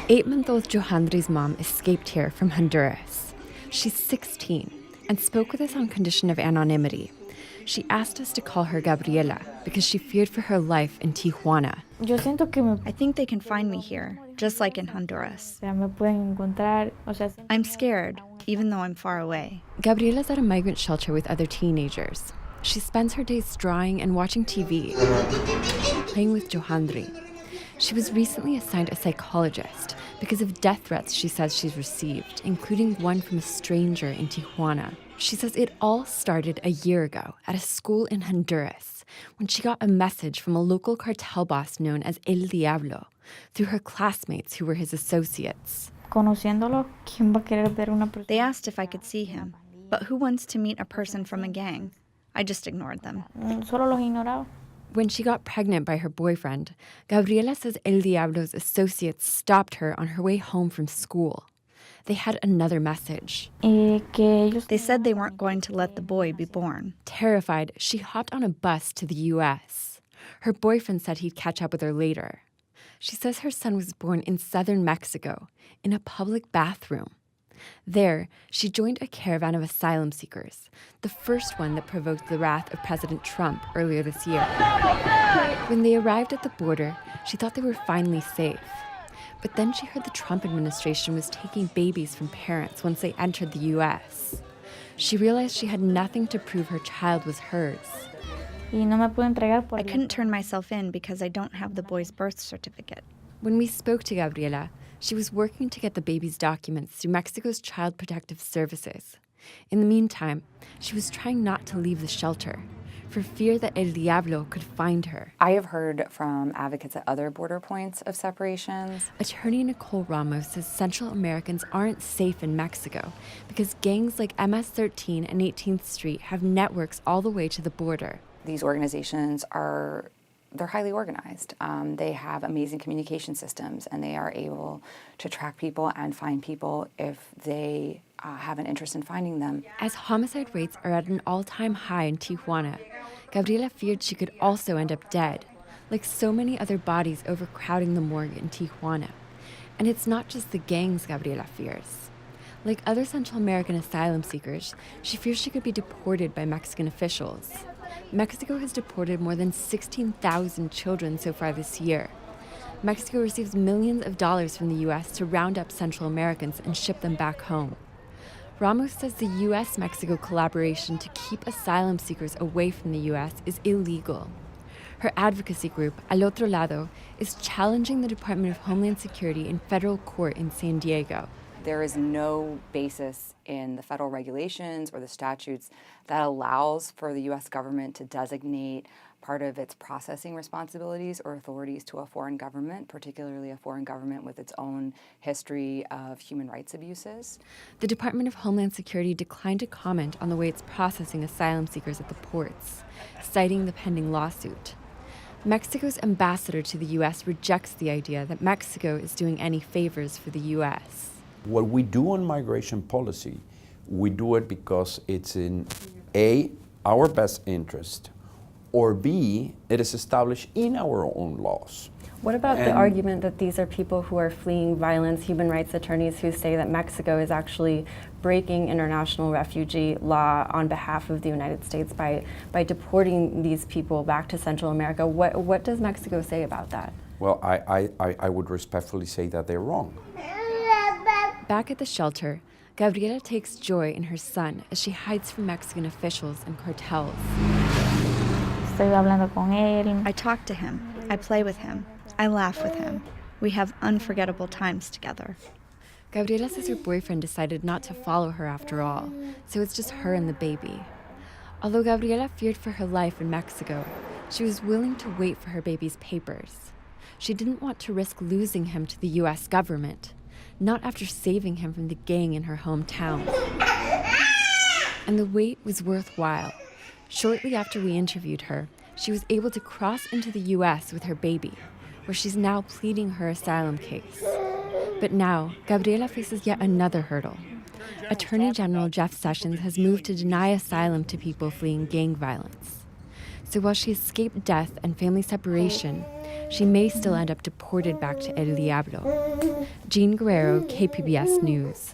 8-month-old Johandri's mom escaped here from Honduras. She's 16 and spoke with us on condition of anonymity. She asked us to call her Gabriela because she feared for her life in Tijuana. I think they can find me here, just like in Honduras. I'm scared, even though I'm far away. Gabriela's at a migrant shelter with other teenagers. She spends her days drawing and watching TV, playing with Johandri. She was recently assigned a psychologist because of death threats she says she's received, including one from a stranger in Tijuana. She says it all started a year ago at a school in Honduras when she got a message from a local cartel boss known as El Diablo through her classmates who were his associates. They asked if I could see him, but who wants to meet a person from a gang? I just ignored them. When she got pregnant by her boyfriend, Gabriela says El Diablo's associates stopped her on her way home from school. They had another message. They said they weren't going to let the boy be born. Terrified, she hopped on a bus to the U.S. Her boyfriend said he'd catch up with her later. She says her son was born in southern Mexico, in a public bathroom. There, she joined a caravan of asylum-seekers, the first one that provoked the wrath of President Trump earlier this year. When they arrived at the border, she thought they were finally safe. But then she heard the Trump administration was taking babies from parents once they entered the U.S. She realized she had nothing to prove her child was hers. I couldn't turn myself in because I don't have the boy's birth certificate. When we spoke to Gabriela, she was working to get the baby's documents through Mexico's Child Protective Services. In the meantime, she was trying not to leave the shelter for fear that El Diablo could find her. I have heard from advocates at other border points of separations. Attorney Nicole Ramos says Central Americans aren't safe in Mexico because gangs like MS-13 and 18th Street have networks all the way to the border. These organizations they're highly organized. They have amazing communication systems, and they are able to track people and find people if they have an interest in finding them. As homicide rates are at an all-time high in Tijuana, Gabriela feared she could also end up dead, like so many other bodies overcrowding the morgue in Tijuana. And it's not just the gangs Gabriela fears. Like other Central American asylum seekers, she fears she could be deported by Mexican officials. Mexico has deported more than 16,000 children so far this year. Mexico receives millions of dollars from the U.S. to round up Central Americans and ship them back home. Ramos says the U.S.-Mexico collaboration to keep asylum seekers away from the U.S. is illegal. Her advocacy group, Al Otro Lado, is challenging the Department of Homeland Security in federal court in San Diego. There is no basis in the federal regulations or the statutes that allows for the U.S. government to designate part of its processing responsibilities or authorities to a foreign government, particularly a foreign government with its own history of human rights abuses. The Department of Homeland Security declined to comment on the way it's processing asylum seekers at the ports, citing the pending lawsuit. Mexico's ambassador to the U.S. rejects the idea that Mexico is doing any favors for the U.S. What we do on migration policy, we do it because it's in A, our best interest, or B, it is established in our own laws. What about the argument that these are people who are fleeing violence, human rights attorneys who say that Mexico is actually breaking international refugee law on behalf of the United States by deporting these people back to Central America? What does Mexico say about that? Well, I would respectfully say that they're wrong. Back at the shelter, Gabriela takes joy in her son as she hides from Mexican officials and cartels. I talk to him. I play with him. I laugh with him. We have unforgettable times together. Gabriela says her boyfriend decided not to follow her after all, so it's just her and the baby. Although Gabriela feared for her life in Mexico, she was willing to wait for her baby's papers. She didn't want to risk losing him to the U.S. government, not after saving him from the gang in her hometown. And the wait was worthwhile. Shortly after we interviewed her, she was able to cross into the U.S. with her baby, where she's now pleading her asylum case. But now, Gabriela faces yet another hurdle. Attorney General Jeff Sessions has moved to deny asylum to people fleeing gang violence. So while she escaped death and family separation, she may still end up deported back to El Diablo. Jean Guerrero, KPBS News.